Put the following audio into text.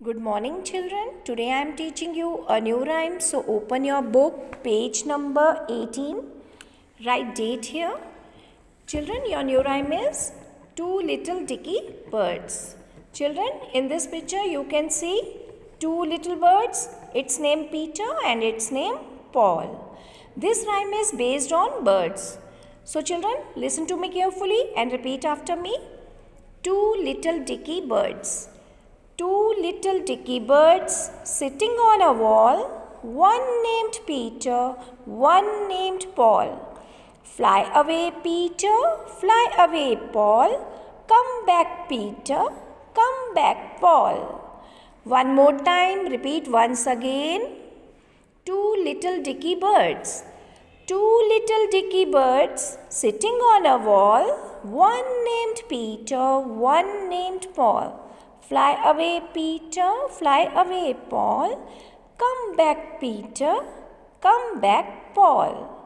Good morning, children. Today I am teaching you a new rhyme. So open your book, page number 18. Write date here. Children, your new rhyme is Two Little Dicky Birds. Children, in this picture you can see two little birds. Its name Peter and its name Paul. This rhyme is based on birds. So children, listen to me carefully and repeat after me. Two little dicky birds. Two little dicky birds sitting on a wall, one named Peter, one named Paul. Fly away, Peter, fly away, Paul. Come back, Peter, come back, Paul. One more time, repeat once again. Two little dicky birds. Two little dicky birds sitting on a wall, one named Peter, one named Paul. Fly away, Peter, fly away, Paul. Come back, Peter, come back, Paul.